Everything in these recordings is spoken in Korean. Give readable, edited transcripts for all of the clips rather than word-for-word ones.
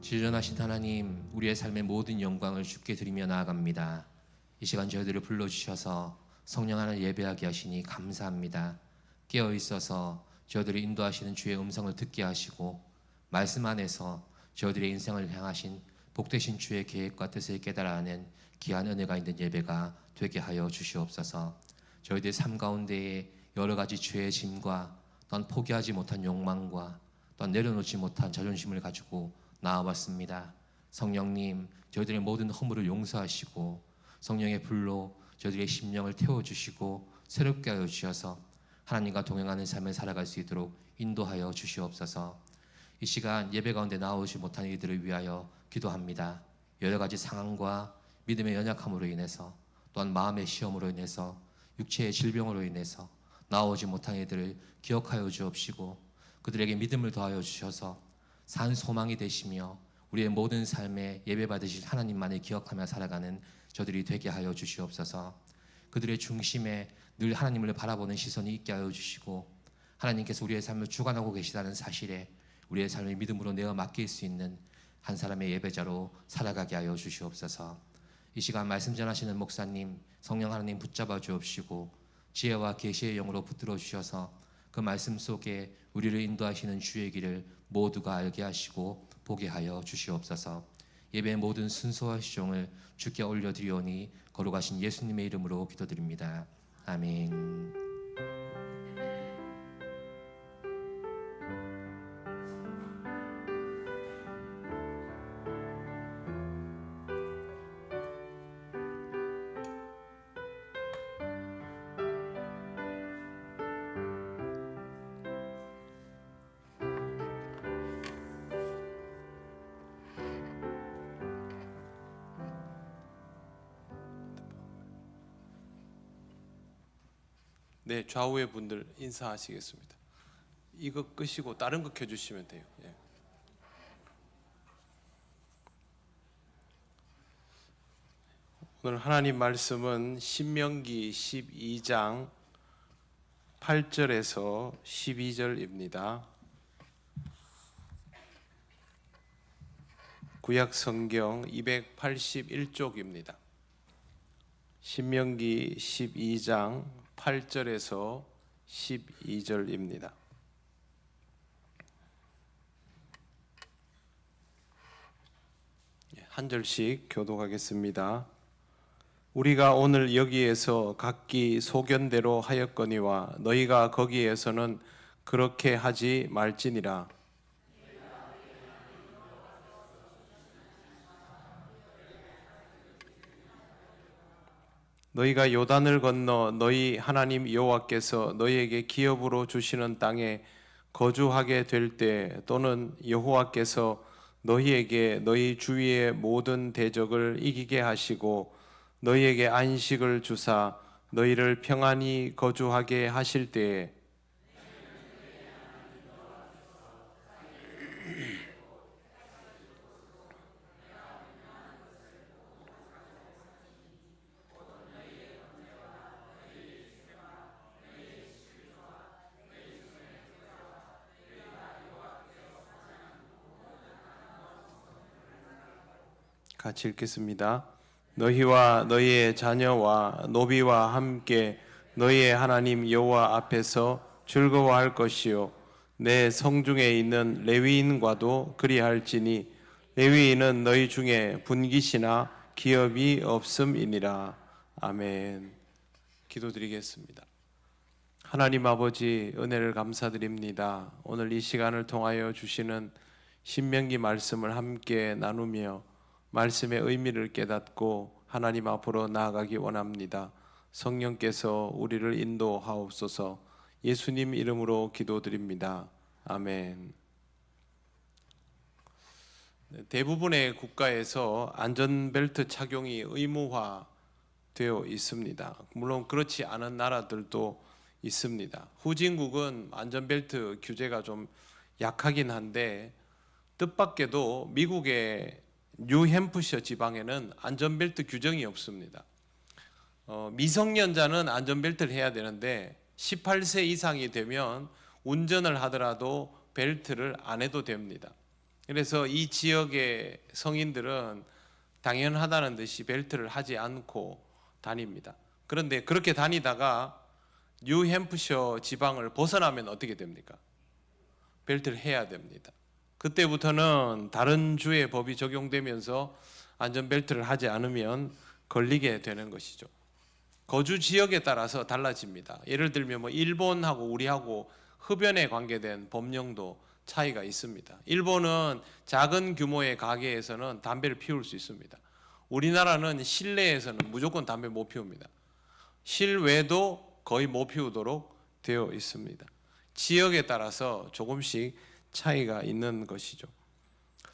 지존하신 하나님, 우리의 삶의 모든 영광을 주께 드리며 나아갑니다. 이 시간 저희들을 불러주셔서 성령 하나님 예배하게 하시니 감사합니다. 깨어 있어서 저희들을 인도하시는 주의 음성을 듣게 하시고 말씀 안에서 저희들의 인생을 향하신 복되신 주의 계획과 뜻을 깨달아 하는 귀한 은혜가 있는 예배가 되게 하여 주시옵소서. 저희들의 삶 가운데에 여러 가지 죄의 짐과 또한 포기하지 못한 욕망과 또한 내려놓지 못한 자존심을 가지고 나아왔습니다. 성령님, 저희들의 모든 허물을 용서하시고 성령의 불로 저희들의 심령을 태워주시고 새롭게 하여 주셔서 하나님과 동행하는 삶을 살아갈 수 있도록 인도하여 주시옵소서. 이 시간 예배 가운데 나오지 못한 이들을 위하여 기도합니다. 여러 가지 상황과 믿음의 연약함으로 인해서 또한 마음의 시험으로 인해서 육체의 질병으로 인해서 나오지 못한 이들을 기억하여 주옵시고 그들에게 믿음을 더하여 주셔서 산 소망이 되시며 우리의 모든 삶에 예배 받으실 하나님만을 기억하며 살아가는 저들이 되게 하여 주시옵소서. 그들의 중심에 늘 하나님을 바라보는 시선이 있게 하여 주시고 하나님께서 우리의 삶을 주관하고 계시다는 사실에 우리의 삶을 믿음으로 내어 맡길 수 있는 한 사람의 예배자로 살아가게 하여 주시옵소서. 이 시간 말씀 전하시는 목사님, 성령 하나님 붙잡아 주옵시고 지혜와 계시의 영으로 붙들어 주셔서 그 말씀 속에 우리를 인도하시는 주의 길을 모두가 알게 하시고 보게 하여 주시옵소서. 예배의 모든 순서와 시종을 주께 올려드리오니 거룩하신 예수님의 이름으로 기도드립니다. 아멘. 네, 좌우의 분들 인사하시겠습니다. 이거 끄시고 다른 거 켜주시면 돼요. 예. 오늘 하나님 말씀은 신명기 12장 8절에서 12절입니다. 구약 성경 281쪽입니다. 신명기 12장 8절에서 12절입니다. 한 절씩 교독하겠습니다. 우리가 오늘 여기에서 각기 소견대로 하였거니와 너희가 거기에서는 그렇게 하지 말지니라. 너희가 요단을 건너 너희 하나님 여호와께서 너희에게 기업으로 주시는 땅에 거주하게 될 때 또는 여호와께서 너희에게 너희 주위의 모든 대적을 이기게 하시고 너희에게 안식을 주사 너희를 평안히 거주하게 하실 때에 같이 읽겠습니다. 너희와 너희의 자녀와 노비와 함께 너희의 하나님 여호와 앞에서 즐거워할 것이요 내 성중에 있는 레위인과도 그리할지니 레위인은 너희 중에 분깃이나 기업이 없음이니라. 아멘. 기도드리겠습니다. 하나님 아버지 은혜를 감사드립니다. 오늘 이 시간을 통하여 주시는 신명기 말씀을 함께 나누며 말씀의 의미를 깨닫고 하나님 앞으로 나아가기 원합니다. 성령께서 우리를 인도하옵소서. 예수님 이름으로 기도드립니다. 아멘. 대부분의 국가에서 안전벨트 착용이 의무화되어 있습니다. 물론 그렇지 않은 나라들도 있습니다. 후진국은 안전벨트 규제가 좀 약하긴 한데 뜻밖에도 미국의 뉴햄프셔 지방에는 안전벨트 규정이 없습니다. 미성년자는 안전벨트를 해야 되는데 18세 이상이 되면 운전을 하더라도 벨트를 안 해도 됩니다. 그래서 이 지역의 성인들은 당연하다는 듯이 벨트를 하지 않고 다닙니다. 그런데 그렇게 다니다가 뉴햄프셔 지방을 벗어나면 어떻게 됩니까? 벨트를 해야 됩니다. 그때부터는 다른 주의 법이 적용되면서 안전벨트를 하지 않으면 걸리게 되는 것이죠. 거주 지역에 따라서 달라집니다. 예를 들면 일본하고 우리하고 흡연에 관계된 법령도 차이가 있습니다. 일본은 작은 규모의 가게에서는 담배를 피울 수 있습니다. 우리나라는 실내에서는 무조건 담배 못 피웁니다. 실외도 거의 못 피우도록 되어 있습니다. 지역에 따라서 조금씩 차이가 있는 것이죠.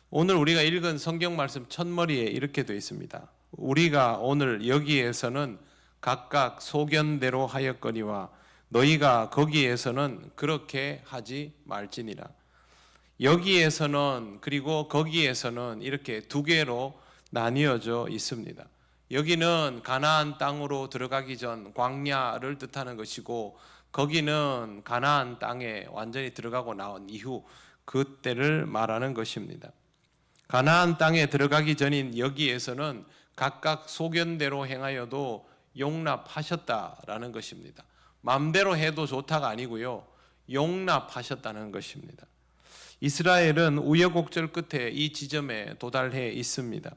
오늘 우리가 읽은 성경 말씀 첫머리에 이렇게 되어 있습니다. 우리가 오늘 여기에서는 각각 소견대로 하였거니와 너희가 거기에서는 그렇게 하지 말지니라. 여기에서는 그리고 거기에서는 이렇게 두 개로 나뉘어져 있습니다. 여기는 가나안 땅으로 들어가기 전 광야를 뜻하는 것이고, 거기는 가나안 땅에 완전히 들어가고 나온 이후 그때를 말하는 것입니다. 가나안 땅에 들어가기 전인 여기에서는 각각 소견대로 행하여도 용납하셨다라는 것입니다. 마음대로 해도 좋다가 아니고요, 용납하셨다는 것입니다. 이스라엘은 우여곡절 끝에 이 지점에 도달해 있습니다.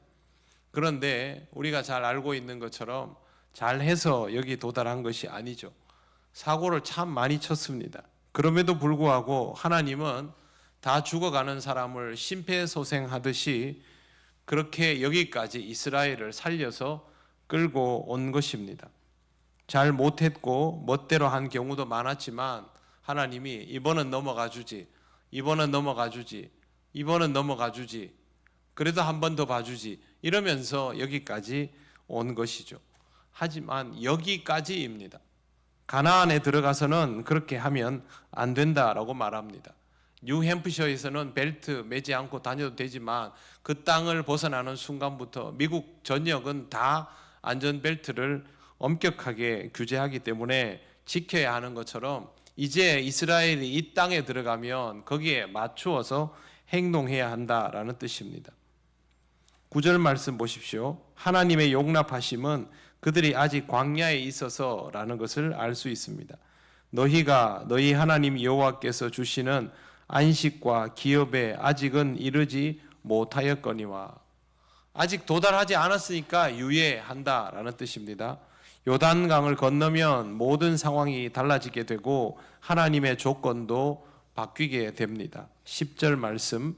그런데 우리가 잘 알고 있는 것처럼 잘해서 여기 도달한 것이 아니죠. 사고를 참 많이 쳤습니다. 그럼에도 불구하고 하나님은 다 죽어가는 사람을 심폐소생하듯이 그렇게 여기까지 이스라엘을 살려서 끌고 온 것입니다. 잘 못했고 멋대로 한 경우도 많았지만 하나님이 이번은 넘어가 주지, 이번은 넘어가 주지, 이번은 넘어가 주지, 그래도 한 번 더 봐주지, 이러면서 여기까지 온 것이죠. 하지만 여기까지입니다. 가나안에 들어가서는 그렇게 하면 안 된다라고 말합니다. 뉴햄프셔에서는 벨트 매지 않고 다녀도 되지만 그 땅을 벗어나는 순간부터 미국 전역은 다 안전벨트를 엄격하게 규제하기 때문에 지켜야 하는 것처럼 이제 이스라엘이 이 땅에 들어가면 거기에 맞추어서 행동해야 한다라는 뜻입니다. 9절 말씀 보십시오. 하나님의 용납하심은 그들이 아직 광야에 있어서라는 것을 알 수 있습니다. 너희가 너희 하나님 여호와께서 주시는 안식과 기업에 아직은 이르지 못하였거니와. 아직 도달하지 않았으니까 유예한다라는 뜻입니다. 요단강을 건너면 모든 상황이 달라지게 되고 하나님의 조건도 바뀌게 됩니다. 10절 말씀,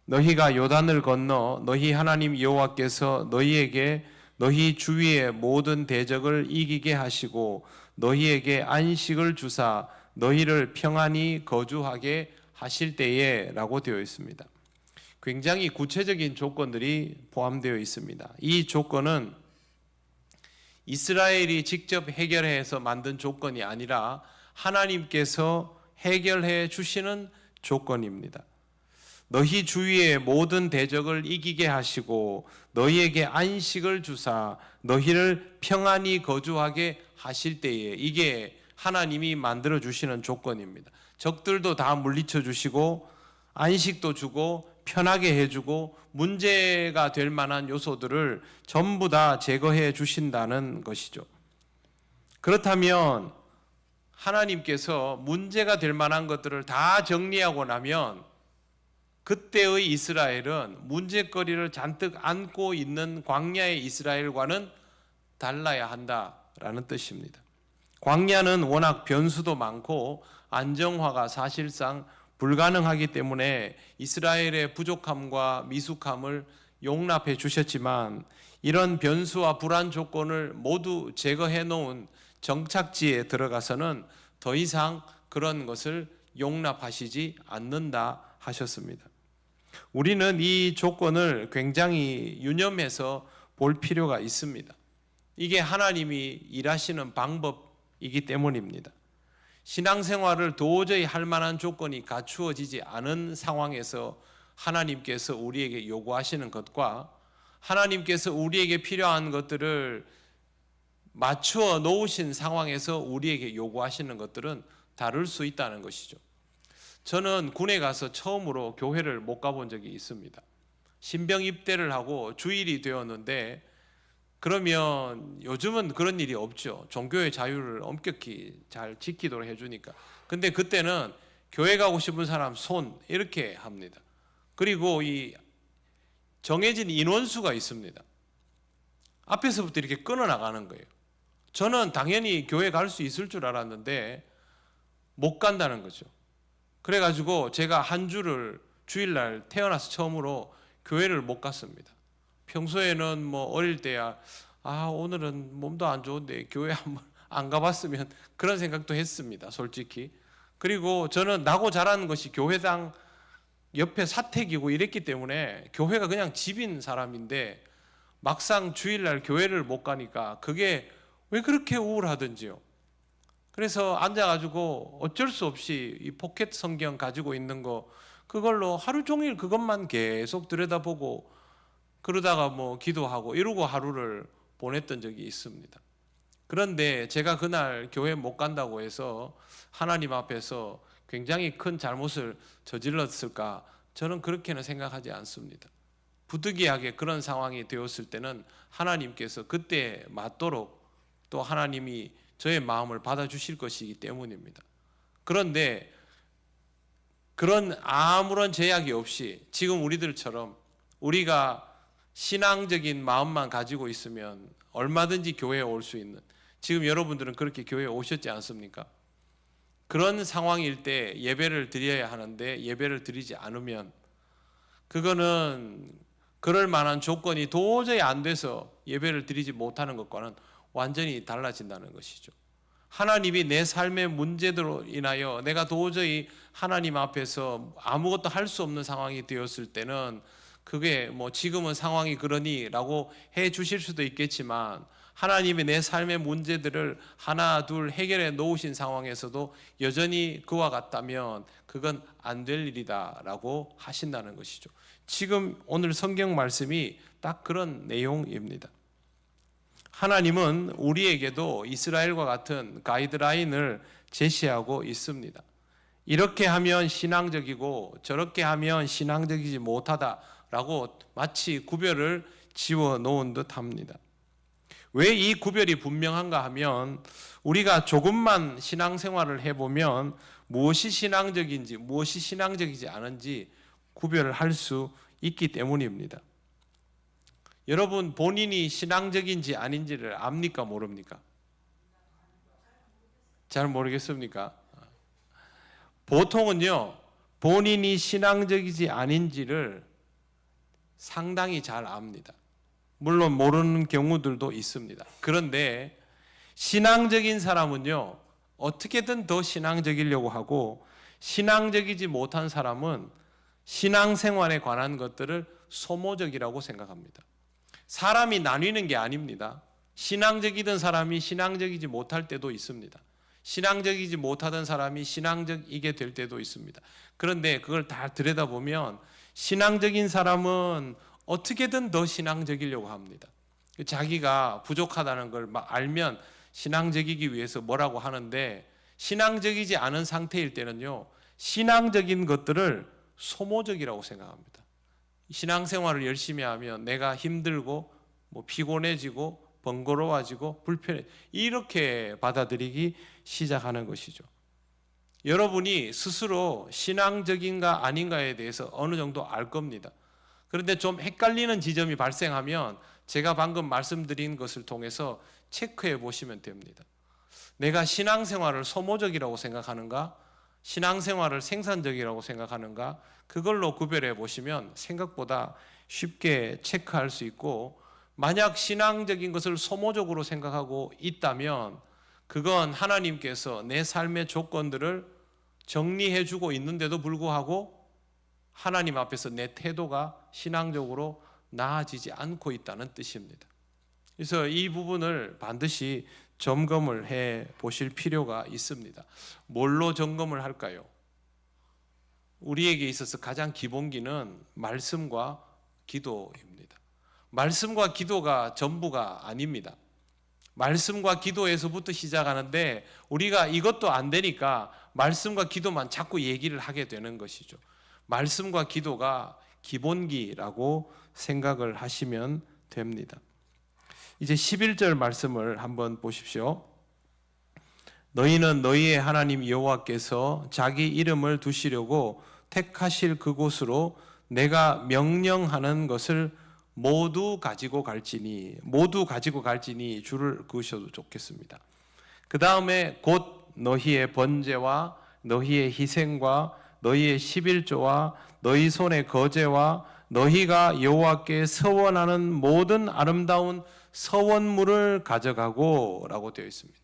너희가 요단을 건너 너희 하나님 여호와께서 너희에게 너희 주위의 모든 대적을 이기게 하시고 너희에게 안식을 주사 너희를 평안히 거주하게 하실 때에 라고 되어 있습니다. 굉장히 구체적인 조건들이 포함되어 있습니다. 이 조건은 이스라엘이 직접 해결해서 만든 조건이 아니라 하나님께서 해결해 주시는 조건입니다. 너희 주위의 모든 대적을 이기게 하시고 너희에게 안식을 주사 너희를 평안히 거주하게 하실 때에, 이게 하나님이 만들어 주시는 조건입니다. 적들도 다 물리쳐 주시고 안식도 주고 편하게 해주고 문제가 될 만한 요소들을 전부 다 제거해 주신다는 것이죠. 그렇다면 하나님께서 문제가 될 만한 것들을 다 정리하고 나면 그때의 이스라엘은 문제거리를 잔뜩 안고 있는 광야의 이스라엘과는 달라야 한다라는 뜻입니다. 광야는 워낙 변수도 많고 안정화가 사실상 불가능하기 때문에 이스라엘의 부족함과 미숙함을 용납해 주셨지만 이런 변수와 불안 조건을 모두 제거해 놓은 정착지에 들어가서는 더 이상 그런 것을 용납하시지 않는다 하셨습니다. 우리는 이 조건을 굉장히 유념해서 볼 필요가 있습니다. 이게 하나님이 일하시는 방법이기 때문입니다. 신앙생활을 도저히 할 만한 조건이 갖추어지지 않은 상황에서 하나님께서 우리에게 요구하시는 것과 하나님께서 우리에게 필요한 것들을 맞추어 놓으신 상황에서 우리에게 요구하시는 것들은 다를 수 있다는 것이죠. 저는 군에 가서 처음으로 교회를 못 가본 적이 있습니다. 신병 입대를 하고 주일이 되었는데, 그러면 요즘은 그런 일이 없죠. 종교의 자유를 엄격히 잘 지키도록 해주니까. 근데 그때는 교회 가고 싶은 사람 손 이렇게 합니다. 그리고 이 정해진 인원수가 있습니다. 앞에서부터 이렇게 끊어 나가는 거예요. 저는 당연히 교회 갈 수 있을 줄 알았는데 못 간다는 거죠. 그래가지고 제가 한 주를 주일날 태어나서 처음으로 교회를 못 갔습니다. 평소에는 뭐 어릴 때야 오늘은 몸도 안 좋은데 교회 한번 안 가봤으면 그런 생각도 했습니다. 솔직히. 그리고 저는 나고 자라는 것이 교회당 옆에 사택이고 이랬기 때문에 교회가 그냥 집인 사람인데 막상 주일날 교회를 못 가니까 그게 왜 그렇게 우울하든지요. 그래서 앉아가지고 어쩔 수 없이 이 포켓 성경 가지고 있는 거 그걸로 하루 종일 그것만 계속 들여다보고 그러다가 뭐 기도하고 이러고 하루를 보냈던 적이 있습니다. 그런데 제가 그날 교회 못 간다고 해서 하나님 앞에서 굉장히 큰 잘못을 저질렀을까? 저는 그렇게는 생각하지 않습니다. 부득이하게 그런 상황이 되었을 때는 하나님께서 그때 맞도록 또 하나님이 저의 마음을 받아주실 것이기 때문입니다. 그런데 그런 아무런 제약이 없이 지금 우리들처럼 우리가 신앙적인 마음만 가지고 있으면 얼마든지 교회에 올 수 있는, 지금 여러분들은 그렇게 교회에 오셨지 않습니까? 그런 상황일 때 예배를 드려야 하는데 예배를 드리지 않으면 그거는 그럴 만한 조건이 도저히 안 돼서 예배를 드리지 못하는 것과는 완전히 달라진다는 것이죠. 하나님이 내 삶의 문제들로 인하여 내가 도저히 하나님 앞에서 아무것도 할 수 없는 상황이 되었을 때는 그게 뭐 지금은 상황이 그러니 라고 해 주실 수도 있겠지만 하나님이 내 삶의 문제들을 하나 둘 해결해 놓으신 상황에서도 여전히 그와 같다면 그건 안 될 일이다 라고 하신다는 것이죠. 지금 오늘 성경 말씀이 딱 그런 내용입니다. 하나님은 우리에게도 이스라엘과 같은 가이드라인을 제시하고 있습니다. 이렇게 하면 신앙적이고 저렇게 하면 신앙적이지 못하다라고 마치 구별을 지어 놓은 듯 합니다. 왜 이 구별이 분명한가 하면 우리가 조금만 신앙생활을 해보면 무엇이 신앙적인지 무엇이 신앙적이지 않은지 구별을 할 수 있기 때문입니다. 여러분 본인이 신앙적인지 아닌지를 압니까 모릅니까? 잘 모르겠습니까? 보통은요 본인이 신앙적이지 아닌지를 상당히 잘 압니다. 물론 모르는 경우들도 있습니다. 그런데 신앙적인 사람은요 어떻게든 더 신앙적이려고 하고 신앙적이지 못한 사람은 신앙생활에 관한 것들을 소모적이라고 생각합니다. 사람이 나뉘는 게 아닙니다. 신앙적이던 사람이 신앙적이지 못할 때도 있습니다. 신앙적이지 못하던 사람이 신앙적이게 될 때도 있습니다. 그런데 그걸 다 들여다보면 신앙적인 사람은 어떻게든 더 신앙적이려고 합니다. 자기가 부족하다는 걸 막 알면 신앙적이기 위해서 뭐라고 하는데 신앙적이지 않은 상태일 때는요 신앙적인 것들을 소모적이라고 생각합니다. 신앙생활을 열심히 하면 내가 힘들고 뭐 피곤해지고 번거로워지고 불편해 이렇게 받아들이기 시작하는 것이죠. 여러분이 스스로 신앙적인가 아닌가에 대해서 어느 정도 알 겁니다. 그런데 좀 헷갈리는 지점이 발생하면 제가 방금 말씀드린 것을 통해서 체크해 보시면 됩니다. 내가 신앙생활을 소모적이라고 생각하는가? 신앙생활을 생산적이라고 생각하는가? 그걸로 구별해 보시면 생각보다 쉽게 체크할 수 있고 만약 신앙적인 것을 소모적으로 생각하고 있다면 그건 하나님께서 내 삶의 조건들을 정리해 주고 있는데도 불구하고 하나님 앞에서 내 태도가 신앙적으로 나아지지 않고 있다는 뜻입니다. 그래서 이 부분을 반드시 점검을 해 보실 필요가 있습니다. 뭘로 점검을 할까요? 우리에게 있어서 가장 기본기는 말씀과 기도입니다. 말씀과 기도가 전부가 아닙니다. 말씀과 기도에서부터 시작하는데 우리가 이것도 안 되니까 말씀과 기도만 자꾸 얘기를 하게 되는 것이죠. 말씀과 기도가 기본기라고 생각을 하시면 됩니다. 이제 11절 말씀을 한번 보십시오. 너희는 너희의 하나님 여호와께서 자기 이름을 두시려고 택하실 그곳으로 내가 명령하는 것을 모두 가지고 갈지니 줄을 그으셔도 좋겠습니다. 그 다음에 곧 너희의 번제와 너희의 희생과 너희의 11조와 너희 손의 거제와 너희가 여호와께 서원하는 모든 아름다운 서원물을 가져가고 라고 되어 있습니다.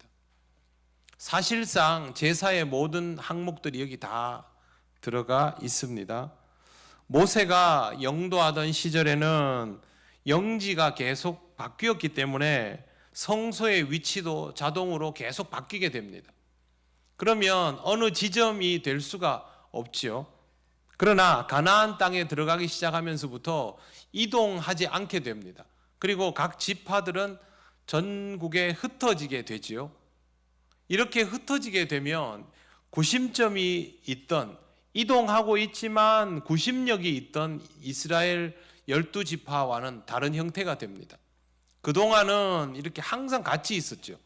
사실상 제사의 모든 항목들이 여기 다 들어가 있습니다. 모세가 영도하던 시절에는 영지가 계속 바뀌었기 때문에 성소의 위치도 자동으로 계속 바뀌게 됩니다. 그러면 어느 지점이 될 수가 없지요. 그러나 가나안 땅에 들어가기 시작하면서부터 이동하지 않게 됩니다. 그리고 각 지파들은 전국에 흩어지게 되지요. 이렇게 흩어지게 되면 구심점이 있던, 이동하고 있지만 구심력이 있던 이스라엘 12지파와는 다른 형태가 됩니다. 그동안은 이렇게 항상 같이 있었죠.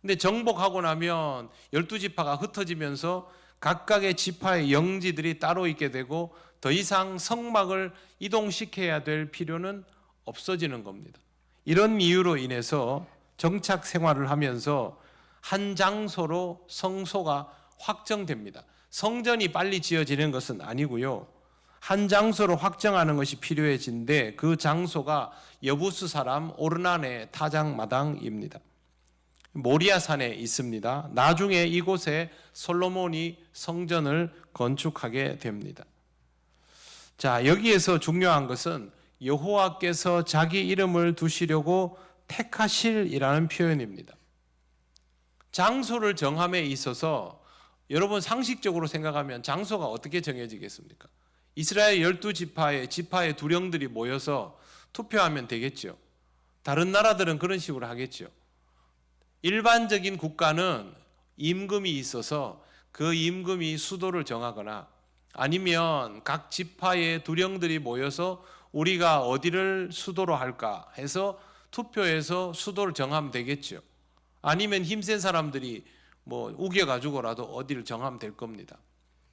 근데 정복하고 나면 12지파가 흩어지면서 각각의 지파의 영지들이 따로 있게 되고 더 이상 성막을 이동시켜야 될 필요는 없어지는 겁니다. 이런 이유로 인해서 정착 생활을 하면서 한 장소로 성소가 확정됩니다. 성전이 빨리 지어지는 것은 아니고요. 한 장소로 확정하는 것이 필요해진데 그 장소가 여부스 사람 오르난의 타작마당입니다. 모리아산에 있습니다. 나중에 이곳에 솔로몬이 성전을 건축하게 됩니다. 자, 여기에서 중요한 것은 여호와께서 자기 이름을 두시려고 택하실이라는 표현입니다. 장소를 정함에 있어서 여러분 상식적으로 생각하면 장소가 어떻게 정해지겠습니까? 이스라엘 12지파의 지파의 두령들이 모여서 투표하면 되겠죠. 다른 나라들은 그런 식으로 하겠죠. 일반적인 국가는 임금이 있어서 그 임금이 수도를 정하거나 아니면 각 지파의 두령들이 모여서 우리가 어디를 수도로 할까 해서 투표해서 수도를 정하면 되겠죠. 아니면 힘센 사람들이 우겨가지고라도 어디를 정하면 될 겁니다.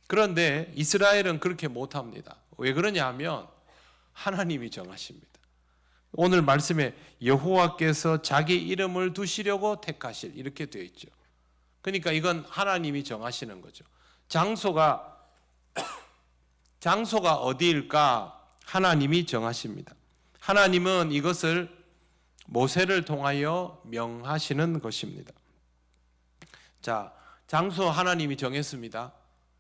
그런데 이스라엘은 그렇게 못합니다. 왜 그러냐 하면 하나님이 정하십니다. 오늘 말씀에 여호와께서 자기 이름을 두시려고 택하실 이렇게 되어 있죠. 그러니까 이건 하나님이 정하시는 거죠. 장소가 어디일까? 하나님이 정하십니다. 하나님은 이것을 모세를 통하여 명하시는 것입니다. 자, 장소 하나님이 정했습니다.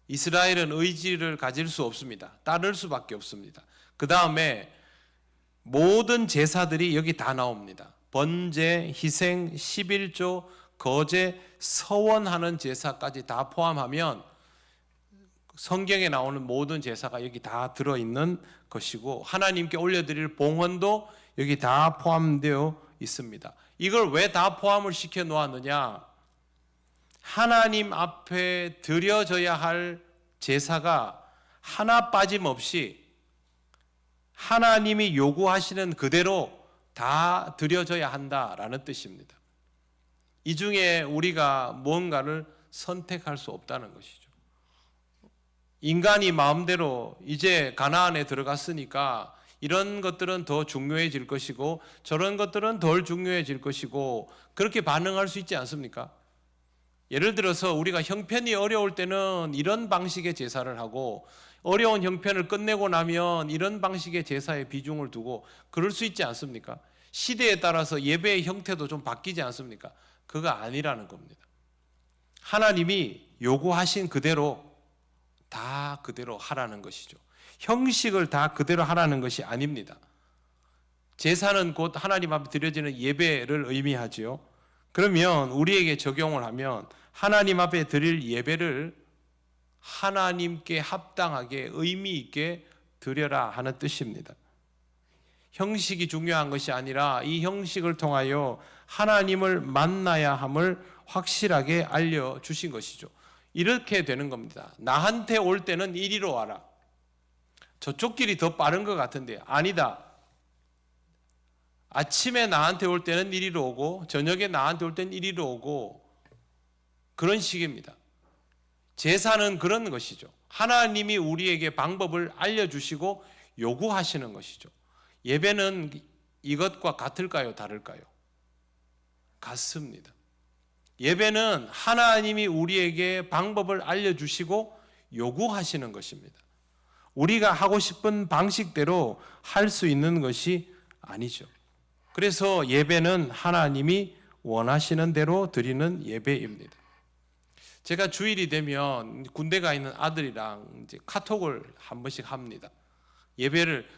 이스라엘은 의지를 가질 수 없습니다. 따를 수밖에 없습니다. 그 다음에 모든 제사들이 여기 다 나옵니다. 번제, 희생, 11조, 거제, 서원하는 제사까지 다 포함하면 성경에 나오는 모든 제사가 여기 다 들어있는 것이고 하나님께 올려드릴 봉헌도 여기 다 포함되어 있습니다. 이걸 왜 다 포함을 시켜 놓았느냐? 하나님 앞에 드려져야 할 제사가 하나 빠짐없이 하나님이 요구하시는 그대로 다 드려져야 한다라는 뜻입니다. 이 중에 우리가 무언가를 선택할 수 없다는 것이죠. 인간이 마음대로 이제 가나안에 들어갔으니까 이런 것들은 더 중요해질 것이고 저런 것들은 덜 중요해질 것이고 그렇게 반응할 수 있지 않습니까? 예를 들어서 우리가 형편이 어려울 때는 이런 방식의 제사를 하고 어려운 형편을 끝내고 나면 이런 방식의 제사에 비중을 두고 그럴 수 있지 않습니까? 시대에 따라서 예배의 형태도 좀 바뀌지 않습니까? 그거 아니라는 겁니다. 하나님이 요구하신 그대로 다 그대로 하라는 것이죠. 형식을 다 그대로 하라는 것이 아닙니다. 제사는 곧 하나님 앞에 드려지는 예배를 의미하지요. 그러면 우리에게 적용을 하면 하나님 앞에 드릴 예배를 하나님께 합당하게 의미 있게 드려라 하는 뜻입니다. 형식이 중요한 것이 아니라 이 형식을 통하여 하나님을 만나야 함을 확실하게 알려주신 것이죠. 이렇게 되는 겁니다. 나한테 올 때는 이리로 와라. 저쪽 길이 더 빠른 것 같은데 아니다. 아침에 나한테 올 때는 이리로 오고 저녁에 나한테 올 때는 이리로 오고 그런 식입니다. 제사는 그런 것이죠. 하나님이 우리에게 방법을 알려주시고 요구하시는 것이죠. 예배는 이것과 같을까요? 다를까요? 같습니다. 예배는 하나님이 우리에게 방법을 알려주시고 요구하시는 것입니다. 우리가 하고 싶은 방식대로 할 수 있는 것이 아니죠. 그래서 예배는 하나님이 원하시는 대로 드리는 예배입니다. 제가 주일이 되면 군대 가 있는 아들이랑 이제 카톡을 한 번씩 합니다. 예배를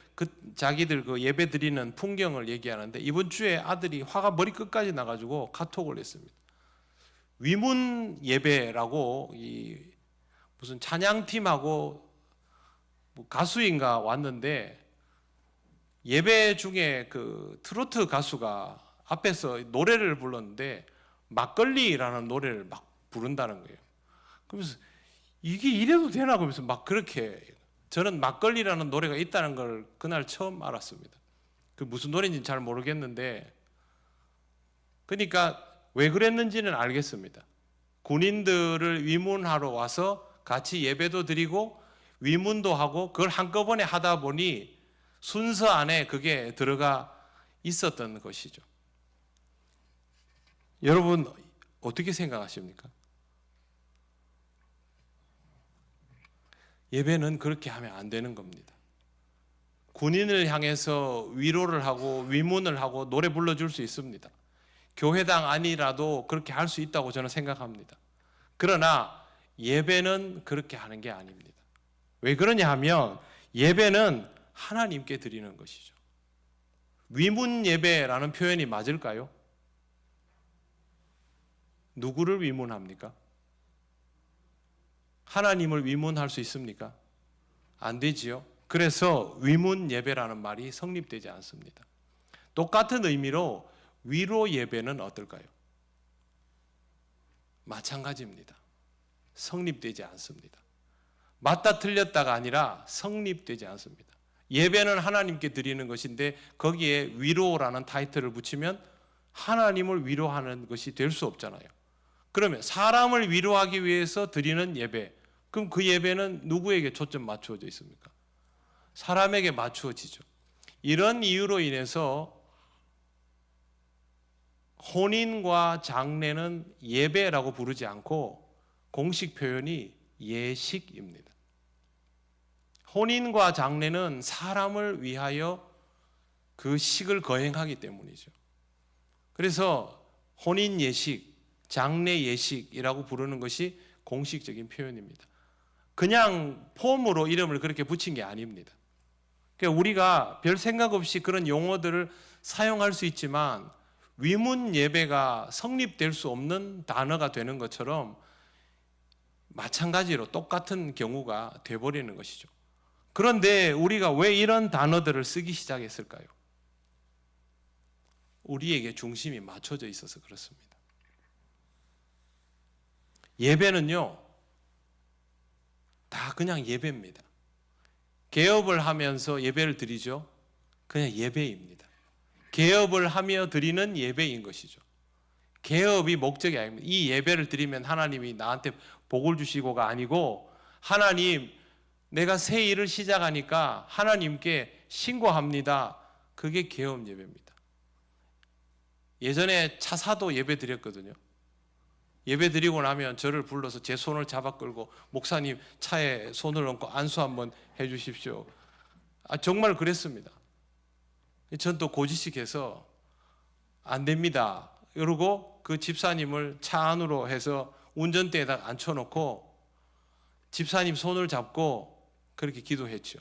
자기들 그 예배 드리는 풍경을 얘기하는데 이번 주에 아들이 화가 머리 끝까지 나가지고 카톡을 했습니다. 위문 예배라고 이 무슨 찬양팀하고 뭐 가수인가 왔는데 예배 중에 그 트로트 가수가 앞에서 노래를 불렀는데 막걸리라는 노래를 막 부른다는 거예요. 그러면서 이게 이래도 되나 그러면서 막 그렇게 저는 막걸리라는 노래가 있다는 걸 그날 처음 알았습니다. 그 무슨 노래인지는 잘 모르겠는데 그러니까 왜 그랬는지는 알겠습니다. 군인들을 위문하러 와서 같이 예배도 드리고 위문도 하고 그걸 한꺼번에 하다 보니 순서 안에 그게 들어가 있었던 것이죠. 여러분 어떻게 생각하십니까? 예배는 그렇게 하면 안 되는 겁니다. 군인을 향해서 위로를 하고 위문을 하고 노래 불러줄 수 있습니다. 교회당 아니라도 그렇게 할 수 있다고 저는 생각합니다. 그러나 예배는 그렇게 하는 게 아닙니다. 왜 그러냐 하면 예배는 하나님께 드리는 것이죠. 위문 예배라는 표현이 맞을까요? 누구를 위문합니까? 하나님을 위문할 수 있습니까? 안 되지요. 그래서 위문 예배라는 말이 성립되지 않습니다. 똑같은 의미로 위로 예배는 어떨까요? 마찬가지입니다. 성립되지 않습니다. 맞다 틀렸다가 아니라 성립되지 않습니다. 예배는 하나님께 드리는 것인데 거기에 위로라는 타이틀을 붙이면 하나님을 위로하는 것이 될 수 없잖아요. 그러면 사람을 위로하기 위해서 드리는 예배, 그럼 그 예배는 누구에게 초점 맞추어져 있습니까? 사람에게 맞추어지죠. 이런 이유로 인해서 혼인과 장례는 예배라고 부르지 않고 공식 표현이 예식입니다. 혼인과 장례는 사람을 위하여 그 식을 거행하기 때문이죠. 그래서 혼인 예식, 장례 예식이라고 부르는 것이 공식적인 표현입니다. 그냥 폼으로 이름을 그렇게 붙인 게 아닙니다. 그러니까 우리가 별 생각 없이 그런 용어들을 사용할 수 있지만 위문 예배가 성립될 수 없는 단어가 되는 것처럼 마찬가지로 똑같은 경우가 돼버리는 것이죠. 그런데 우리가 왜 이런 단어들을 쓰기 시작했을까요? 우리에게 중심이 맞춰져 있어서 그렇습니다. 예배는요, 다 그냥 예배입니다. 개업을 하면서 예배를 드리죠. 그냥 예배입니다. 개업을 하며 드리는 예배인 것이죠. 개업이 목적이 아닙니다. 이 예배를 드리면 하나님이 나한테 복을 주시고가 아니고 하나님, 내가 새 일을 시작하니까 하나님께 신고합니다. 그게 개업 예배입니다. 예전에 차사도 예배 드렸거든요. 예배 드리고 나면 저를 불러서 제 손을 잡아 끌고 목사님 차에 손을 얹고 안수 한번 해 주십시오. 정말 그랬습니다. 전 또 고지식해서 안 됩니다. 이러고 그 집사님을 차 안으로 해서 운전대에다 앉혀놓고 집사님 손을 잡고 그렇게 기도했죠.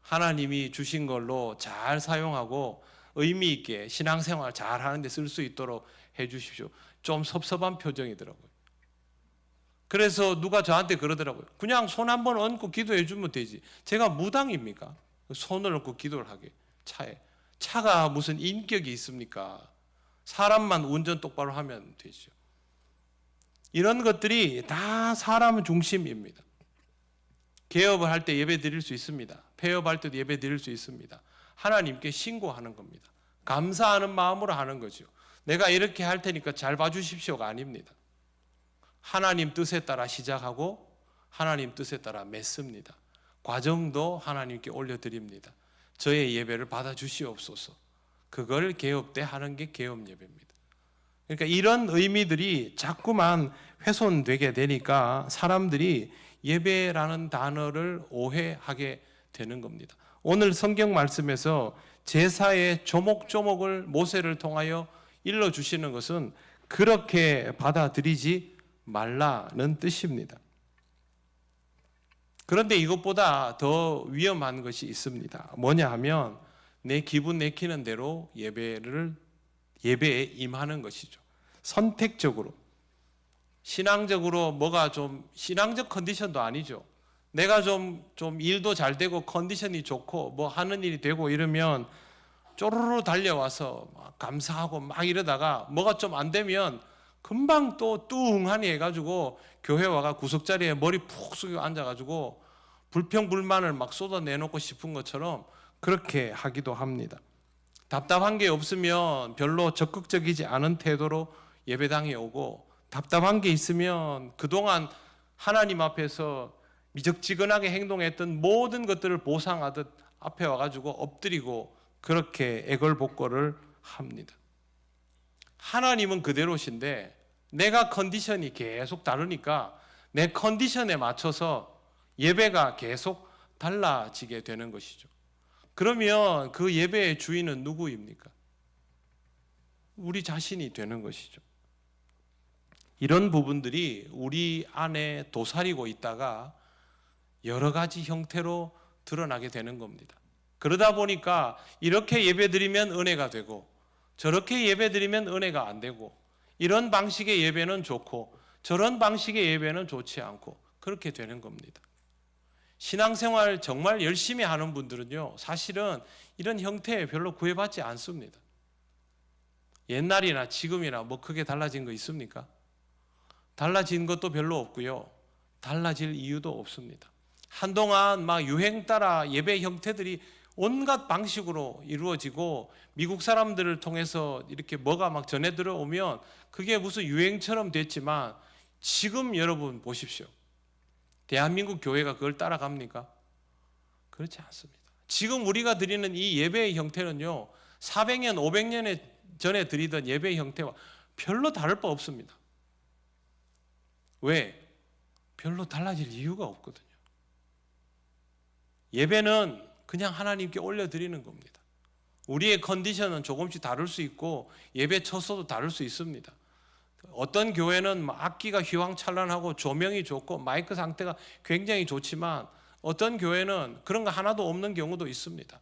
하나님이 주신 걸로 잘 사용하고 의미 있게 신앙생활 잘 하는데 쓸 수 있도록 해 주십시오. 좀 섭섭한 표정이더라고요. 그래서 누가 저한테 그러더라고요. 그냥 손 한번 얹고 기도해 주면 되지. 제가 무당입니까? 손을 얹고 기도를 하게. 차가 무슨 인격이 있습니까? 사람만 운전 똑바로 하면 되죠. 이런 것들이 다 사람 중심입니다. 개업을 할 때 예배 드릴 수 있습니다. 폐업할 때도 예배 드릴 수 있습니다. 하나님께 신고하는 겁니다. 감사하는 마음으로 하는 거죠. 내가 이렇게 할 테니까 잘 봐주십시오가 아닙니다. 하나님 뜻에 따라 시작하고 하나님 뜻에 따라 맺습니다. 과정도 하나님께 올려드립니다. 저의 예배를 받아주시옵소서. 그걸 개업 때 하는 게 개업 예배입니다. 그러니까 이런 의미들이 자꾸만 훼손되게 되니까 사람들이 예배라는 단어를 오해하게 되는 겁니다. 오늘 성경 말씀에서 제사의 조목조목을 모세를 통하여 일러주시는 것은 그렇게 받아들이지 말라는 뜻입니다. 그런데 이것보다 더 위험한 것이 있습니다. 뭐냐 하면 내 기분 내키는 대로 예배에 임하는 것이죠. 선택적으로. 신앙적으로 뭐가 좀 신앙적 컨디션도 아니죠. 내가 좀 일도 잘 되고 컨디션이 좋고 뭐 하는 일이 되고 이러면 쪼르르 달려와서 막 감사하고 막 이러다가 뭐가 좀 안 되면 금방 또 뚱하니 해가지고 교회 와가 구석자리에 머리 푹 숙이고 앉아가지고 불평불만을 막 쏟아내놓고 싶은 것처럼 그렇게 하기도 합니다. 답답한 게 없으면 별로 적극적이지 않은 태도로 예배당에 오고, 답답한 게 있으면 그동안 하나님 앞에서 미적지근하게 행동했던 모든 것들을 보상하듯 앞에 와가지고 엎드리고 그렇게 애걸복걸을 합니다. 하나님은 그대로신데 내가 컨디션이 계속 다르니까 내 컨디션에 맞춰서 예배가 계속 달라지게 되는 것이죠. 그러면 그 예배의 주인은 누구입니까? 우리 자신이 되는 것이죠. 이런 부분들이 우리 안에 도사리고 있다가 여러 가지 형태로 드러나게 되는 겁니다. 그러다 보니까 이렇게 예배드리면 은혜가 되고 저렇게 예배드리면 은혜가 안 되고, 이런 방식의 예배는 좋고 저런 방식의 예배는 좋지 않고 그렇게 되는 겁니다. 신앙생활 정말 열심히 하는 분들은요, 사실은 이런 형태에 별로 구애받지 않습니다. 옛날이나 지금이나 뭐 크게 달라진 거 있습니까? 달라진 것도 별로 없고요, 달라질 이유도 없습니다. 한동안 막 유행 따라 예배 형태들이 온갖 방식으로 이루어지고 미국 사람들을 통해서 이렇게 뭐가 막 전해 들어오면 그게 무슨 유행처럼 됐지만, 지금 여러분 보십시오. 대한민국 교회가 그걸 따라갑니까? 그렇지 않습니다. 지금 우리가 드리는 이 예배의 형태는요, 400년, 500년 전에 드리던 예배의 형태와 별로 다를 바 없습니다. 왜? 별로 달라질 이유가 없거든요. 예배는 그냥 하나님께 올려드리는 겁니다. 우리의 컨디션은 조금씩 다를 수 있고 예배 처소도 다를 수 있습니다. 어떤 교회는 악기가 휘황찬란하고 조명이 좋고 마이크 상태가 굉장히 좋지만 어떤 교회는 그런 거 하나도 없는 경우도 있습니다.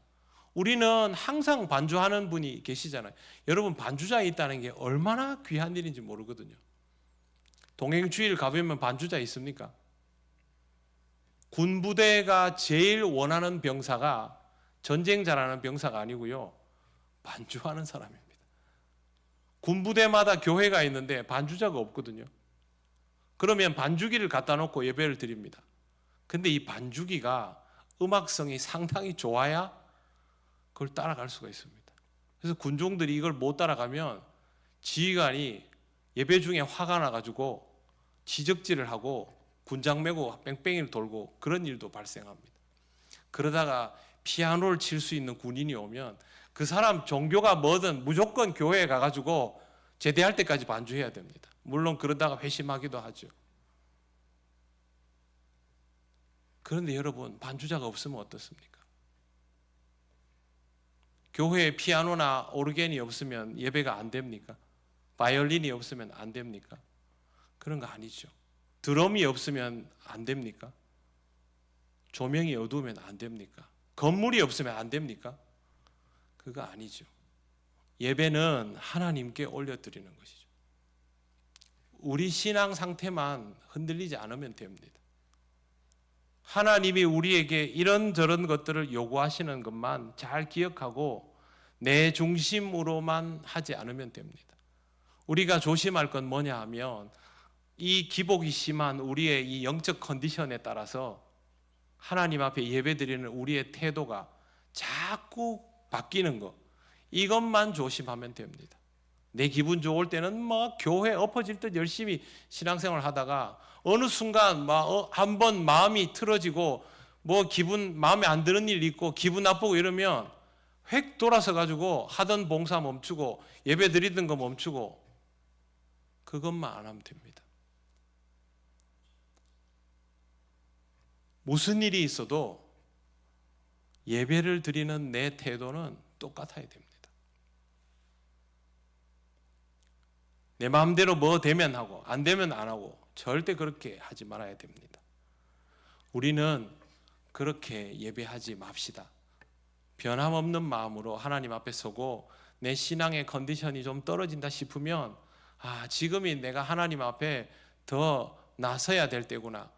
우리는 항상 반주하는 분이 계시잖아요. 여러분, 반주자 있다는 게 얼마나 귀한 일인지 모르거든요. 동행주일 가보면 반주자 있습니까? 군부대가 제일 원하는 병사가 전쟁 잘하는 병사가 아니고요, 반주하는 사람입니다. 군부대마다 교회가 있는데 반주자가 없거든요. 그러면 반주기를 갖다 놓고 예배를 드립니다. 근데 이 반주기가 음악성이 상당히 좋아야 그걸 따라갈 수가 있습니다. 그래서 군종들이 이걸 못 따라가면 지휘관이 예배 중에 화가 나가지고 지적질을 하고 군장 메고 뺑뺑이를 돌고 그런 일도 발생합니다. 그러다가 피아노를 칠 수 있는 군인이 오면 그 사람 종교가 뭐든 무조건 교회에 가가지고 제대할 때까지 반주해야 됩니다. 물론 그러다가 회심하기도 하죠. 그런데 여러분, 반주자가 없으면 어떻습니까? 교회에 피아노나 오르겐이 없으면 예배가 안 됩니까? 바이올린이 없으면 안 됩니까? 그런 거 아니죠. 드럼이 없으면 안 됩니까? 조명이 어두우면 안 됩니까? 건물이 없으면 안 됩니까? 그거 아니죠. 예배는 하나님께 올려드리는 것이죠. 우리 신앙 상태만 흔들리지 않으면 됩니다. 하나님이 우리에게 이런저런 것들을 요구하시는 것만 잘 기억하고 내 중심으로만 하지 않으면 됩니다. 우리가 조심할 건 뭐냐 하면 이 기복이 심한 우리의 이 영적 컨디션에 따라서 하나님 앞에 예배드리는 우리의 태도가 자꾸 바뀌는 거, 이것만 조심하면 됩니다. 내 기분 좋을 때는 막 교회 엎어질 듯 열심히 신앙생활 하다가 어느 순간 막 한번 마음이 틀어지고 뭐 기분 마음에 안 드는 일 있고 기분 나쁘고 이러면 획 돌아서 가지고 하던 봉사 멈추고 예배 드리던 거 멈추고 그것만 안 하면 됩니다. 무슨 일이 있어도 예배를 드리는 내 태도는 똑같아야 됩니다. 내 마음대로 뭐 되면 하고 안 되면 안 하고 절대 그렇게 하지 말아야 됩니다. 우리는 그렇게 예배하지 맙시다. 변함없는 마음으로 하나님 앞에 서고 내 신앙의 컨디션이 좀 떨어진다 싶으면 지금이 내가 하나님 앞에 더 나서야 될 때구나,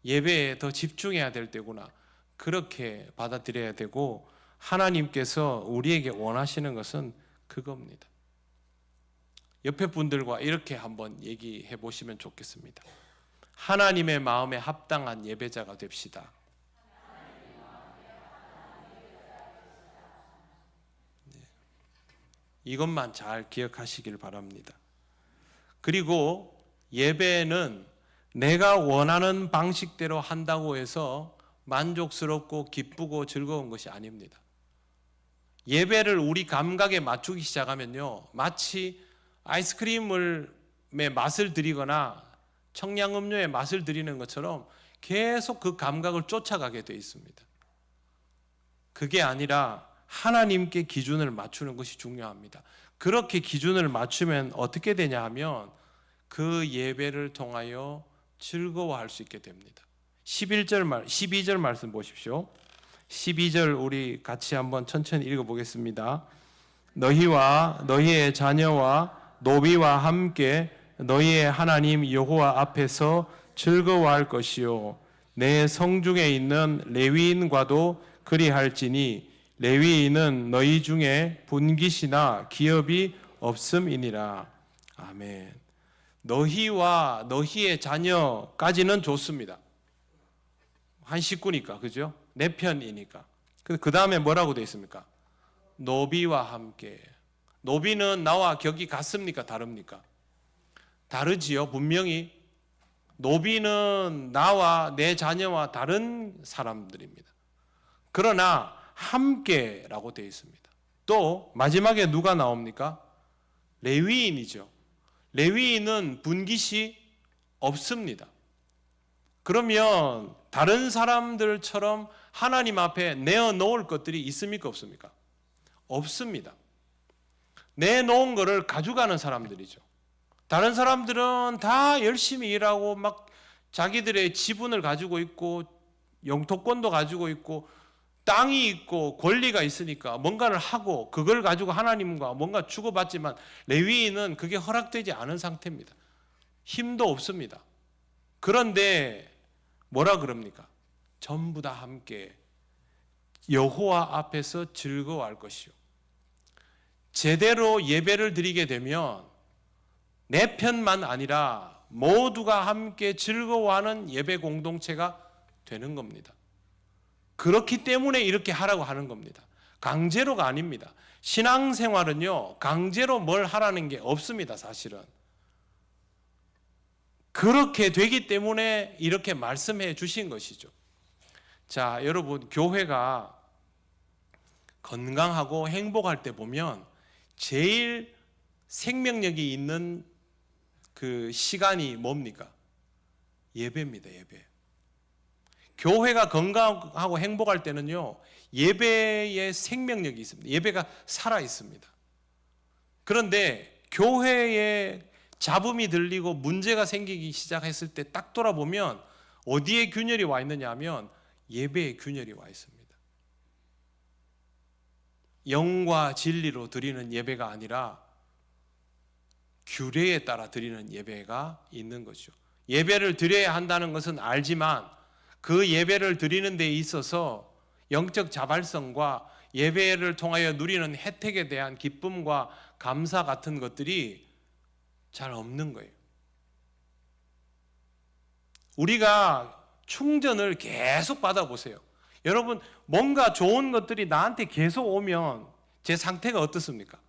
예배에 더 집중해야 될 때구나, 그렇게 받아들여야 되고 하나님께서 우리에게 원하시는 것은 그겁니다. 옆에 분들과 이렇게 한번 얘기해 보시면 좋겠습니다. 하나님의 마음에 합당한 예배자가 됩시다. 네. 이것만 잘 기억하시길 바랍니다. 그리고 예배는 내가 원하는 방식대로 한다고 해서 만족스럽고 기쁘고 즐거운 것이 아닙니다. 예배를 우리 감각에 맞추기 시작하면요, 마치 아이스크림의 맛을 들이거나 청량음료의 맛을 들이는 것처럼 계속 그 감각을 쫓아가게 되어 있습니다. 그게 아니라 하나님께 기준을 맞추는 것이 중요합니다. 그렇게 기준을 맞추면 어떻게 되냐 하면 그 예배를 통하여 즐거워할 수 있게 됩니다. 12절 말씀 보십시오. 12절 우리 같이 한번 천천히 읽어보겠습니다. 너희와 너희의 자녀와 노비와 함께 너희의 하나님 여호와 앞에서 즐거워할 것이요 내 성중에 있는 레위인과도 그리할지니 레위인은 너희 중에 분깃이나 기업이 없음이니라. 아멘. 너희와 너희의 자녀까지는 좋습니다. 한 식구니까, 그죠? 내 편이니까. 그 다음에 뭐라고 되어 있습니까? 노비와 함께. 노비는 나와 격이 같습니까? 다릅니까? 다르지요. 분명히 노비는 나와 내 자녀와 다른 사람들입니다. 그러나 함께라고 되어 있습니다. 또 마지막에 누가 나옵니까? 레위인이죠. 레위인은 분깃이 없습니다. 그러면 다른 사람들처럼 하나님 앞에 내어놓을 것들이 있습니까? 없습니까? 없습니다. 내놓은 것을 가져가는 사람들이죠. 다른 사람들은 다 열심히 일하고 막 자기들의 지분을 가지고 있고 영토권도 가지고 있고 땅이 있고 권리가 있으니까 뭔가를 하고 그걸 가지고 하나님과 뭔가 주고받지만 레위인은 그게 허락되지 않은 상태입니다. 힘도 없습니다. 그런데 뭐라 그럽니까? 전부 다 함께 여호와 앞에서 즐거워할 것이요. 제대로 예배를 드리게 되면 내 편만 아니라 모두가 함께 즐거워하는 예배 공동체가 되는 겁니다. 그렇기 때문에 이렇게 하라고 하는 겁니다. 강제로가 아닙니다. 신앙생활은요, 강제로 뭘 하라는 게 없습니다, 사실은. 그렇게 되기 때문에 이렇게 말씀해 주신 것이죠. 자, 여러분, 교회가 건강하고 행복할 때 보면 제일 생명력이 있는 그 시간이 뭡니까? 예배입니다, 예배. 교회가 건강하고 행복할 때는요, 예배의 생명력이 있습니다. 예배가 살아 있습니다. 그런데 교회에 잡음이 들리고 문제가 생기기 시작했을 때 딱 돌아보면 어디에 균열이 와 있느냐 하면 예배에 균열이 와 있습니다. 영과 진리로 드리는 예배가 아니라 규례에 따라 드리는 예배가 있는 거죠. 예배를 드려야 한다는 것은 알지만 그 예배를 드리는 데 있어서 영적 자발성과 예배를 통하여 누리는 혜택에 대한 기쁨과 감사 같은 것들이 잘 없는 거예요. 우리가 충전을 계속 받아보세요. 여러분, 뭔가 좋은 것들이 나한테 계속 오면 제 상태가 어떻습니까?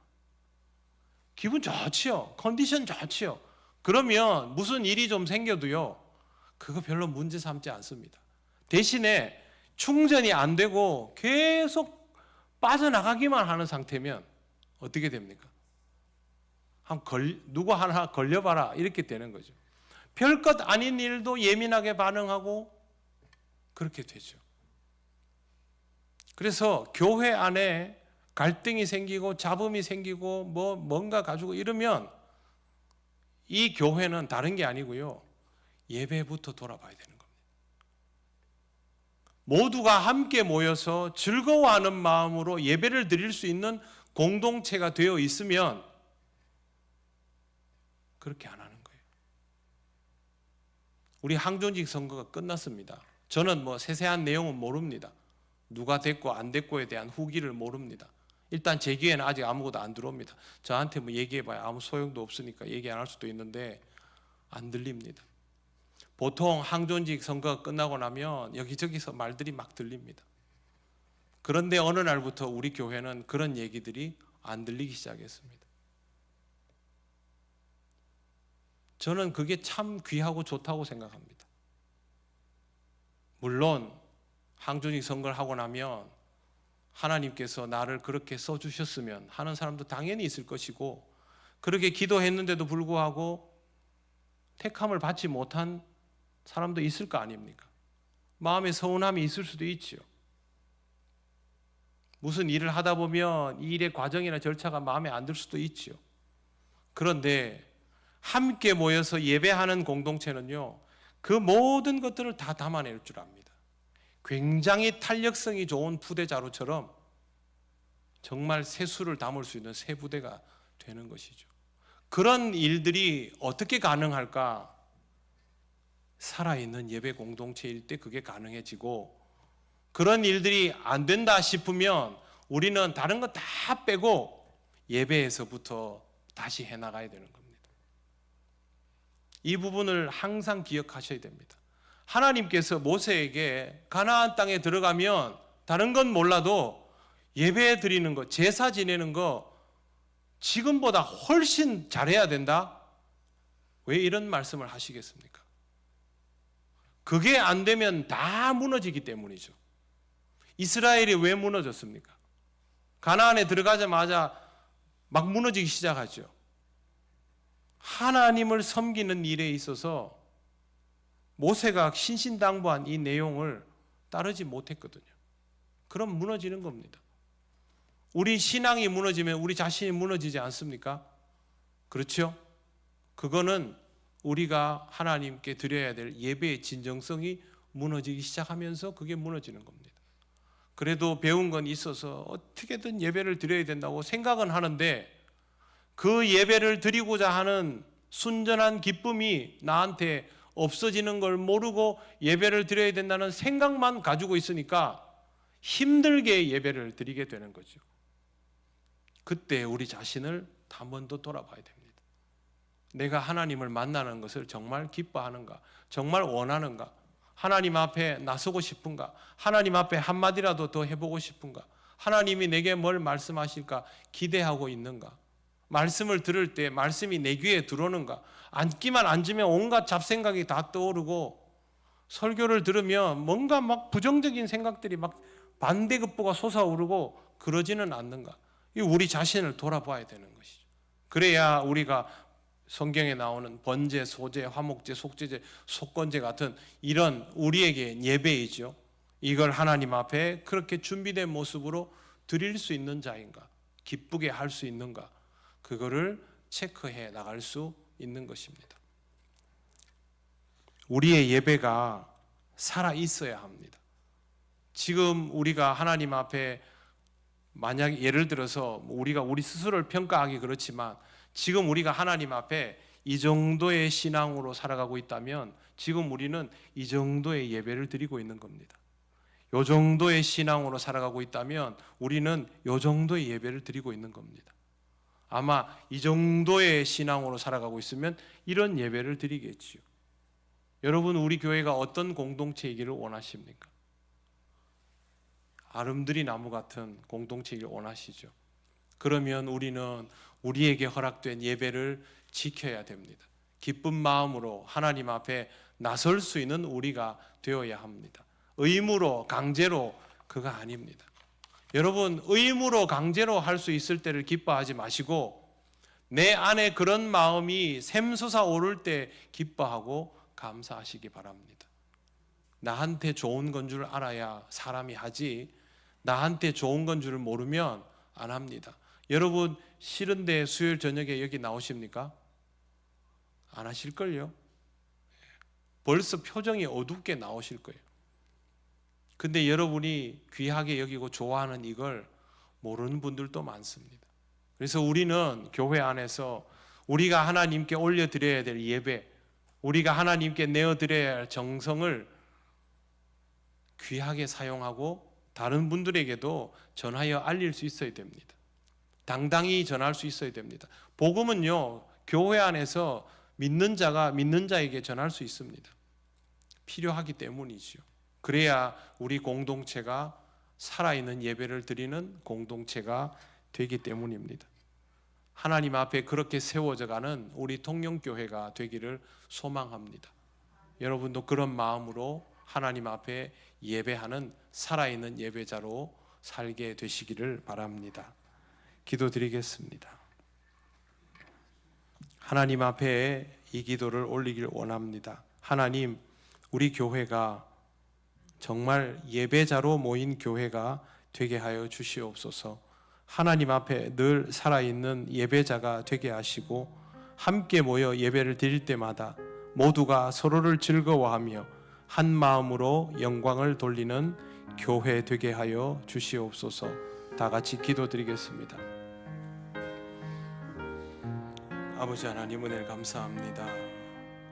기분 좋지요. 컨디션 좋지요. 그러면 무슨 일이 좀 생겨도요, 그거 별로 문제 삼지 않습니다. 대신에 충전이 안 되고 계속 빠져나가기만 하는 상태면 어떻게 됩니까? 누구 하나 걸려봐라 이렇게 되는 거죠. 별것 아닌 일도 예민하게 반응하고 그렇게 되죠. 그래서 교회 안에 갈등이 생기고 잡음이 생기고 뭔가 가지고 이러면 이 교회는 다른 게 아니고요, 예배부터 돌아봐야 되는 겁니다. 모두가 함께 모여서 즐거워하는 마음으로 예배를 드릴 수 있는 공동체가 되어 있으면 그렇게 안 하는 거예요. 우리 항존직 선거가 끝났습니다. 저는 세세한 내용은 모릅니다. 누가 됐고 안 됐고에 대한 후기를 모릅니다. 일단 제 귀에는 아직 아무것도 안 들어옵니다. 저한테 얘기해봐야 아무 소용도 없으니까 얘기 안 할 수도 있는데 안 들립니다. 보통 항존직 선거가 끝나고 나면 여기저기서 말들이 막 들립니다. 그런데 어느 날부터 우리 교회는 그런 얘기들이 안 들리기 시작했습니다. 저는 그게 참 귀하고 좋다고 생각합니다. 물론 항존직 선거를 하고 나면 하나님께서 나를 그렇게 써주셨으면 하는 사람도 당연히 있을 것이고, 그렇게 기도했는데도 불구하고 택함을 받지 못한 사람도 있을 거 아닙니까? 마음에 서운함이 있을 수도 있지요. 무슨 일을 하다 보면 이 일의 과정이나 절차가 마음에 안 들 수도 있지요. 그런데 함께 모여서 예배하는 공동체는요, 그 모든 것들을 다 담아낼 줄 압니다. 굉장히 탄력성이 좋은 부대자루처럼 정말 새수를 담을 수 있는 새 부대가 되는 것이죠. 그런 일들이 어떻게 가능할까? 살아있는 예배 공동체일 때 그게 가능해지고, 그런 일들이 안 된다 싶으면 우리는 다른 거 다 빼고 예배에서부터 다시 해나가야 되는 겁니다. 이 부분을 항상 기억하셔야 됩니다. 하나님께서 모세에게 가나안 땅에 들어가면 다른 건 몰라도 예배 드리는 거, 제사 지내는 거 지금보다 훨씬 잘해야 된다? 왜 이런 말씀을 하시겠습니까? 그게 안 되면 다 무너지기 때문이죠. 이스라엘이 왜 무너졌습니까? 가나안에 들어가자마자 막 무너지기 시작하죠. 하나님을 섬기는 일에 있어서 모세가 신신당부한 이 내용을 따르지 못했거든요. 그럼 무너지는 겁니다. 우리 신앙이 무너지면 우리 자신이 무너지지 않습니까? 그렇죠? 그거는 우리가 하나님께 드려야 될 예배의 진정성이 무너지기 시작하면서 그게 무너지는 겁니다. 그래도 배운 건 있어서 어떻게든 예배를 드려야 된다고 생각은 하는데, 그 예배를 드리고자 하는 순전한 기쁨이 나한테 없어지는 걸 모르고 예배를 드려야 된다는 생각만 가지고 있으니까 힘들게 예배를 드리게 되는 거죠. 그때 우리 자신을 한 번 더 돌아봐야 됩니다. 내가 하나님을 만나는 것을 정말 기뻐하는가? 정말 원하는가? 하나님 앞에 나서고 싶은가? 하나님 앞에 한마디라도 더 해보고 싶은가? 하나님이 내게 뭘 말씀하실까 기대하고 있는가? 말씀을 들을 때 말씀이 내 귀에 들어오는가? 앉기만 앉으면 온갖 잡생각이 다 떠오르고, 설교를 들으면 뭔가 막 부정적인 생각들이 막 반대급부가 솟아오르고 그러지는 않는가? 우리 자신을 돌아봐야 되는 것이죠. 그래야 우리가 성경에 나오는 번제, 소제, 화목제, 속죄제, 속건제 같은 이런 우리에게 예배이죠. 이걸 하나님 앞에 그렇게 준비된 모습으로 드릴 수 있는 자인가? 기쁘게 할 수 있는가? 그거를 체크해 나갈 수 있는 것입니다. 우리의 예배가 살아 있어야 합니다. 지금 우리가 하나님 앞에, 만약 예를 들어서 우리가 우리 스스로를 평가하기 그렇지만, 지금 우리가 하나님 앞에 이 정도의 신앙으로 살아가고 있다면 지금 우리는 이 정도의 예배를 드리고 있는 겁니다. 이 정도의 신앙으로 살아가고 있다면 우리는 이 정도의 예배를 드리고 있는 겁니다. 아마 이 정도의 신앙으로 살아가고 있으면 이런 예배를 드리겠지요. 여러분, 우리 교회가 어떤 공동체이기를 원하십니까? 아름드리 나무 같은 공동체이길 원하시죠. 그러면 우리는 우리에게 허락된 예배를 지켜야 됩니다. 기쁜 마음으로 하나님 앞에 나설 수 있는 우리가 되어야 합니다. 의무로 강제로 그가 아닙니다. 여러분, 의무로 강제로 할 수 있을 때를 기뻐하지 마시고 내 안에 그런 마음이 샘솟아 오를 때 기뻐하고 감사하시기 바랍니다. 나한테 좋은 건 줄 알아야 사람이 하지, 나한테 좋은 건 줄 모르면 안 합니다. 여러분, 싫은데 수요일 저녁에 여기 나오십니까? 안 하실걸요? 벌써 표정이 어둡게 나오실 거예요. 근데 여러분이 귀하게 여기고 좋아하는 이걸 모르는 분들도 많습니다. 그래서 우리는 교회 안에서 우리가 하나님께 올려드려야 될 예배, 우리가 하나님께 내어드려야 할 정성을 귀하게 사용하고 다른 분들에게도 전하여 알릴 수 있어야 됩니다. 당당히 전할 수 있어야 됩니다. 복음은요, 교회 안에서 믿는 자가 믿는 자에게 전할 수 있습니다. 필요하기 때문이죠. 그래야 우리 공동체가 살아있는 예배를 드리는 공동체가 되기 때문입니다. 하나님 앞에 그렇게 세워져가는 우리 통영교회가 되기를 소망합니다. 여러분도 그런 마음으로 하나님 앞에 예배하는 살아있는 예배자로 살게 되시기를 바랍니다. 기도드리겠습니다. 하나님 앞에 이 기도를 올리길 원합니다. 하나님, 우리 교회가 정말 예배자로 모인 교회가 되게 하여 주시옵소서. 하나님 앞에 늘 살아있는 예배자가 되게 하시고 함께 모여 예배를 드릴 때마다 모두가 서로를 즐거워하며 한 마음으로 영광을 돌리는 교회 되게 하여 주시옵소서. 다 같이 기도드리겠습니다. 아버지 하나님, 은혜를 감사합니다.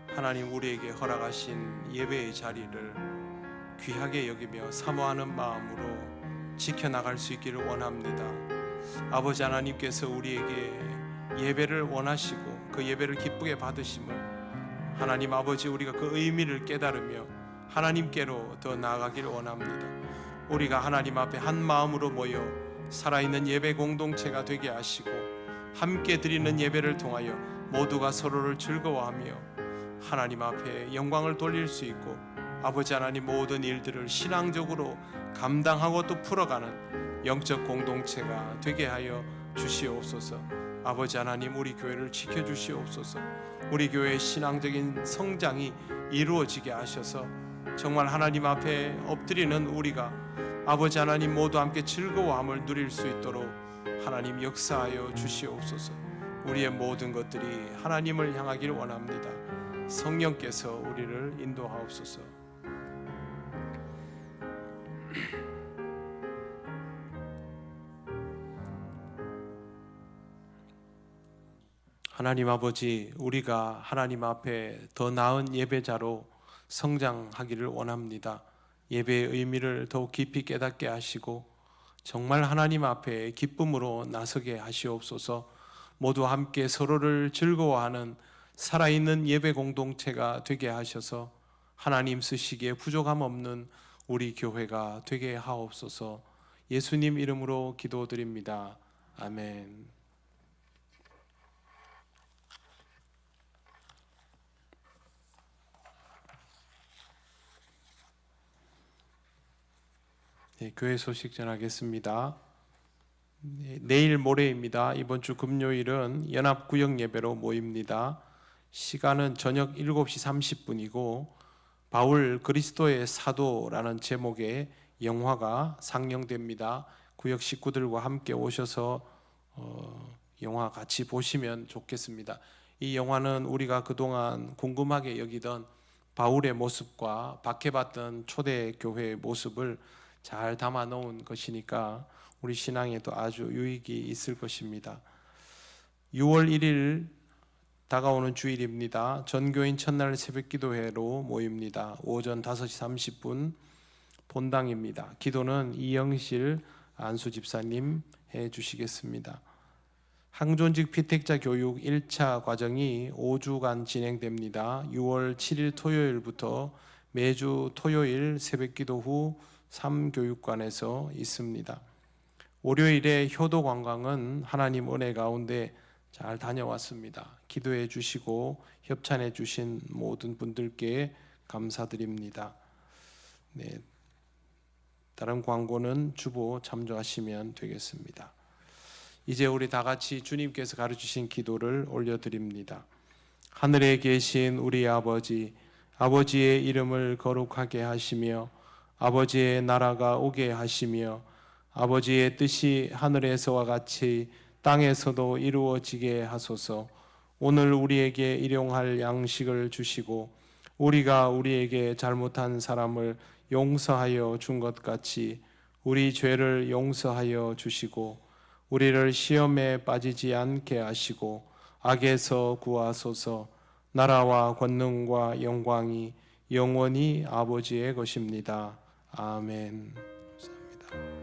하나님, 우리에게 허락하신 예배의 자리를 귀하게 여기며 사모하는 마음으로 지켜나갈 수 있기를 원합니다. 아버지 하나님께서 우리에게 예배를 원하시고 그 예배를 기쁘게 받으심을 하나님 아버지, 우리가 그 의미를 깨달으며 하나님께로 더 나아가기를 원합니다. 우리가 하나님 앞에 한 마음으로 모여 살아있는 예배 공동체가 되게 하시고 함께 드리는 예배를 통하여 모두가 서로를 즐거워하며 하나님 앞에 영광을 돌릴 수 있고 아버지 하나님, 모든 일들을 신앙적으로 감당하고 또 풀어가는 영적 공동체가 되게 하여 주시옵소서. 아버지 하나님, 우리 교회를 지켜주시옵소서. 우리 교회의 신앙적인 성장이 이루어지게 하셔서 정말 하나님 앞에 엎드리는 우리가 아버지 하나님 모두 함께 즐거워함을 누릴 수 있도록 하나님 역사하여 주시옵소서. 우리의 모든 것들이 하나님을 향하기를 원합니다. 성령께서 우리를 인도하옵소서. 하나님 아버지, 우리가 하나님 앞에 더 나은 예배자로 성장하기를 원합니다. 예배의 의미를 더욱 깊이 깨닫게 하시고 정말 하나님 앞에 기쁨으로 나서게 하시옵소서. 모두 함께 서로를 즐거워하는 살아있는 예배 공동체가 되게 하셔서 하나님 쓰시기에 부족함 없는 우리 교회가 되게 하옵소서. 예수님 이름으로 기도드립니다. 아멘. 네, 교회 소식 전하겠습니다. 내일 모레입니다. 이번 주 금요일은 연합구역 예배로 모입니다. 시간은 저녁 7시 30분이고 바울 그리스도의 사도라는 제목의 영화가 상영됩니다. 구역 식구들과 함께 오셔서 영화 같이 보시면 좋겠습니다. 이 영화는 우리가 그동안 궁금하게 여기던 바울의 모습과 박해받던 초대교회의 모습을 잘 담아 놓은 것이니까 우리 신앙에도 아주 유익이 있을 것입니다. 6월 1일 다가오는 주일입니다. 전교인 첫날 새벽기도회로 모입니다. 오전 5시 30분 본당입니다. 기도는 이영실 안수 집사님 해주시겠습니다. 항존직 피택자 교육 1차 과정이 5주간 진행됩니다. 6월 7일 토요일부터 매주 토요일 새벽기도 후 3교육관에서 있습니다. 월요일에 효도 관광은 하나님 은혜 가운데 잘 다녀왔습니다. 기도해 주시고 협찬해 주신 모든 분들께 감사드립니다. 네, 다른 광고는 주보 참조하시면 되겠습니다. 이제 우리 다 같이 주님께서 가르치신 기도를 올려드립니다. 하늘에 계신 우리 아버지, 아버지의 이름을 거룩하게 하시며 아버지의 나라가 오게 하시며 아버지의 뜻이 하늘에서와 같이 땅에서도 이루어지게 하소서. 오늘 우리에게 일용할 양식을 주시고 우리가 우리에게 잘못한 사람을 용서하여 준 것 같이 우리 죄를 용서하여 주시고 우리를 시험에 빠지지 않게 하시고 악에서 구하소서. 나라와 권능과 영광이 영원히 아버지의 것입니다. 아멘. 감사합니다.